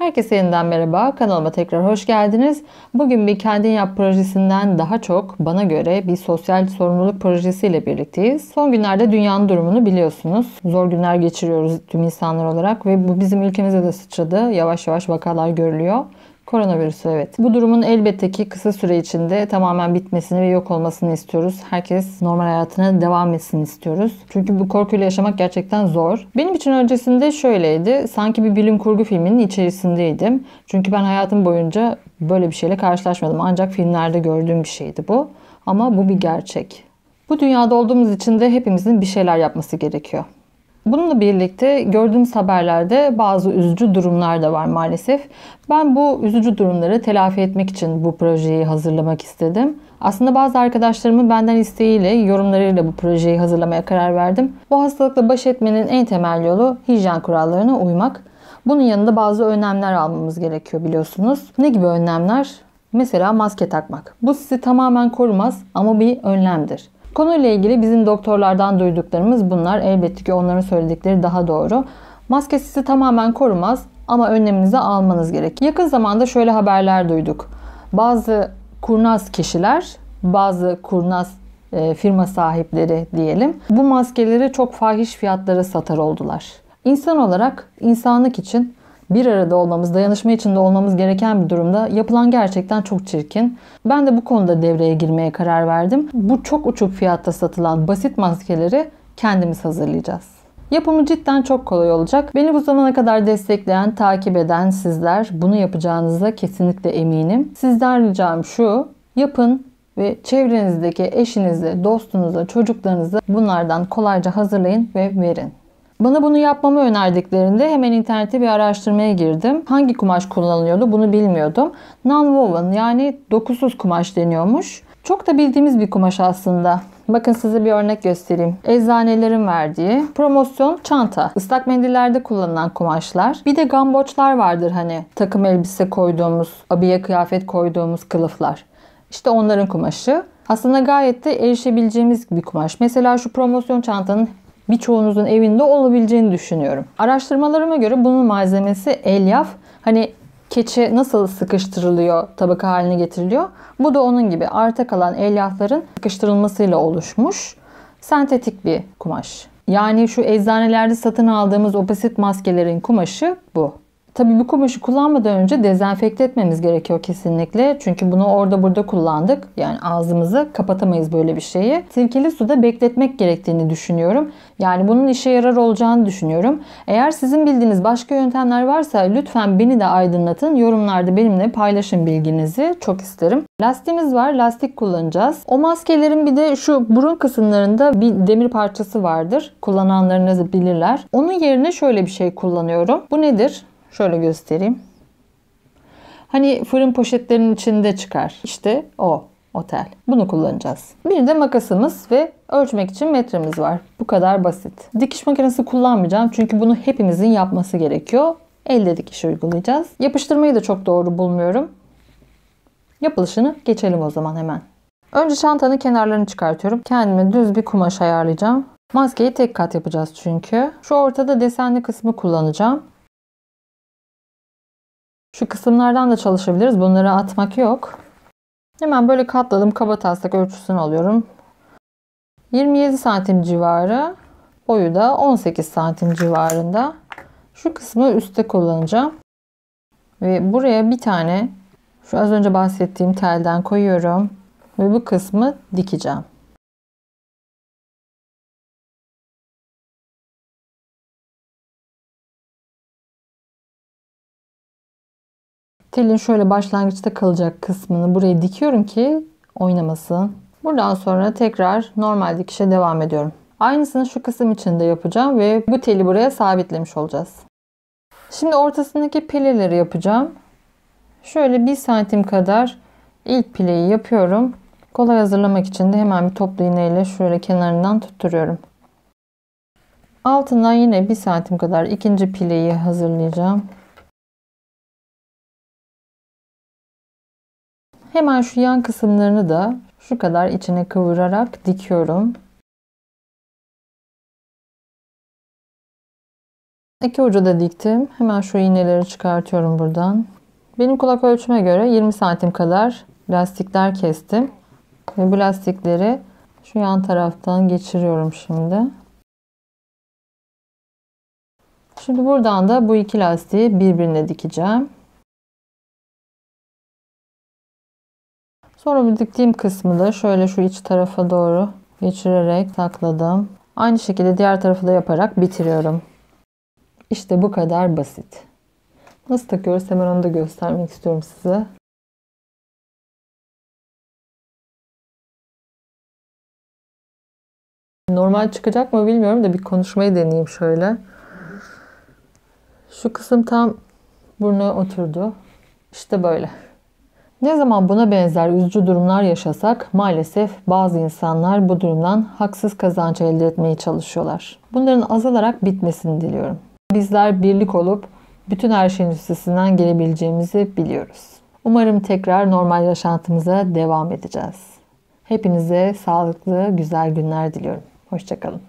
Herkese yeniden merhaba. Kanalıma tekrar hoş geldiniz. Bugün bir Kendin Yap projesinden daha çok bana göre bir sosyal sorumluluk projesiyle birlikteyiz. Son günlerde dünyanın durumunu biliyorsunuz. Zor günler geçiriyoruz tüm insanlar olarak ve bu bizim ülkemize de sıçradı. Yavaş yavaş vakalar görülüyor. Koronavirüsü, evet. Bu durumun elbette ki kısa süre içinde tamamen bitmesini ve yok olmasını istiyoruz. Herkes normal hayatına devam etsin istiyoruz. Çünkü bu korkuyla yaşamak gerçekten zor. Benim için öncesinde şöyleydi. Sanki bir bilim kurgu filminin içerisindeydim. Çünkü ben hayatım boyunca böyle bir şeyle karşılaşmadım. Ancak filmlerde gördüğüm bir şeydi bu. Ama bu bir gerçek. Bu dünyada olduğumuz için de hepimizin bir şeyler yapması gerekiyor. Bununla birlikte gördüğümüz haberlerde bazı üzücü durumlar da var maalesef. Ben bu üzücü durumları telafi etmek için bu projeyi hazırlamak istedim. Aslında bazı arkadaşlarımın benden isteğiyle, yorumlarıyla bu projeyi hazırlamaya karar verdim. Bu hastalıkla baş etmenin en temel yolu hijyen kurallarına uymak. Bunun yanında bazı önlemler almamız gerekiyor biliyorsunuz. Ne gibi önlemler? Mesela maske takmak. Bu sizi tamamen korumaz ama bir önlemdir. Konuyla ilgili bizim doktorlardan duyduklarımız bunlar. Elbette ki onların söyledikleri daha doğru. Maske sizi tamamen korumaz ama önleminizi almanız gerek. Yakın zamanda şöyle haberler duyduk. Bazı kurnaz kişiler, bazı kurnaz firma sahipleri diyelim, bu maskeleri çok fahiş fiyatlara satar oldular. İnsan olarak insanlık için bir arada olmamız, dayanışma içinde olmamız gereken bir durumda yapılan gerçekten çok çirkin. Ben de bu konuda devreye girmeye karar verdim. Bu çok uçuk fiyatta satılan basit maskeleri kendimiz hazırlayacağız. Yapımı cidden çok kolay olacak. Beni bu zamana kadar destekleyen, takip eden sizler, bunu yapacağınıza kesinlikle eminim. Sizden ricam şu: yapın ve çevrenizdeki eşinize, dostunuza, çocuklarınıza bunlardan kolayca hazırlayın ve verin. Bana bunu yapmamı önerdiklerinde hemen internete bir araştırmaya girdim. Hangi kumaş kullanılıyordu bunu bilmiyordum. Non-woven, yani dokusuz kumaş deniyormuş. Çok da bildiğimiz bir kumaş aslında. Bakın size bir örnek göstereyim. Eczanelerin verdiği promosyon çanta. Islak mendillerde kullanılan kumaşlar. Bir de gamboçlar vardır, hani takım elbise koyduğumuz, abiye kıyafet koyduğumuz kılıflar. İşte onların kumaşı. Aslında gayet de erişebileceğimiz bir kumaş. Mesela şu promosyon çantanın birçoğunuzun evinde olabileceğini düşünüyorum. Araştırmalarıma göre bunun malzemesi elyaf. Hani keçe nasıl sıkıştırılıyor, tabaka haline getiriliyor. Bu da onun gibi arta kalan elyafların sıkıştırılmasıyla oluşmuş sentetik bir kumaş. Yani şu eczanelerde satın aldığımız o basit maskelerin kumaşı bu. Tabii bu kumaşı kullanmadan önce dezenfekte etmemiz gerekiyor kesinlikle. Çünkü bunu orada burada kullandık. Yani ağzımızı kapatamayız böyle bir şeyi. Sirkeli suda bekletmek gerektiğini düşünüyorum. Yani bunun işe yarar olacağını düşünüyorum. Eğer sizin bildiğiniz başka yöntemler varsa lütfen beni de aydınlatın. Yorumlarda benimle paylaşın bilginizi. Çok isterim. Lastiğimiz var. Lastik kullanacağız. O maskelerin bir de şu burun kısımlarında bir demir parçası vardır. Kullananlarınız bilirler. Onun yerine şöyle bir şey kullanıyorum. Bu nedir? Şöyle göstereyim. Hani fırın poşetlerinin içinde çıkar. İşte o tel. Bunu kullanacağız. Bir de makasımız ve ölçmek için metremiz var. Bu kadar basit. Dikiş makinesi kullanmayacağım çünkü bunu hepimizin yapması gerekiyor. Elle dikiş uygulayacağız. Yapıştırmayı da çok doğru bulmuyorum. Yapılışını geçelim o zaman hemen. Önce çantanın kenarlarını çıkartıyorum. Kendime düz bir kumaş ayarlayacağım. Maskeyi tek kat yapacağız çünkü. Şu ortada desenli kısmı kullanacağım. Şu kısımlardan da çalışabiliriz. Bunları atmak yok. Hemen böyle katladım. Kabataslak ölçüsünü alıyorum. 27 santim civarı. Boyu da 18 santim civarında. Şu kısmı üstte kullanacağım. Ve buraya bir tane şu az önce bahsettiğim telden koyuyorum. Ve bu kısmı dikeceğim. Telin şöyle başlangıçta kalacak kısmını buraya dikiyorum ki oynamasın. Buradan sonra tekrar normal dikişe devam ediyorum. Aynısını şu kısım için de yapacağım ve bu teli buraya sabitlemiş olacağız. Şimdi ortasındaki pileleri yapacağım. Şöyle 1 santim kadar ilk pileyi yapıyorum. Kolay hazırlamak için de hemen bir toplu iğne ile şöyle kenarından tutturuyorum. Altından yine 1 santim kadar ikinci pileyi hazırlayacağım. Hemen şu yan kısımlarını da şu kadar içine kıvırarak dikiyorum. İki ucu da diktim. Hemen şu iğneleri çıkartıyorum buradan. Benim kulak ölçüme göre 20 santim kadar lastikler kestim. Ve bu lastikleri şu yan taraftan geçiriyorum şimdi. Şimdi buradan da bu iki lastiği birbirine dikeceğim. Sonra bu diktiğim kısmı da şöyle şu iç tarafa doğru geçirerek sakladım. Aynı şekilde diğer tarafı da yaparak bitiriyorum. İşte bu kadar basit. Nasıl takıyoruz hemen onu da göstermek istiyorum size. Normal çıkacak mı bilmiyorum da bir konuşmayı deneyeyim şöyle. Şu kısım tam buruna oturdu. İşte böyle. Ne zaman buna benzer üzücü durumlar yaşasak maalesef bazı insanlar bu durumdan haksız kazanç elde etmeye çalışıyorlar. Bunların azalarak bitmesini diliyorum. Bizler birlik olup bütün her şeyin üstesinden gelebileceğimizi biliyoruz. Umarım tekrar normal yaşantımıza devam edeceğiz. Hepinize sağlıklı, güzel günler diliyorum. Hoşça kalın.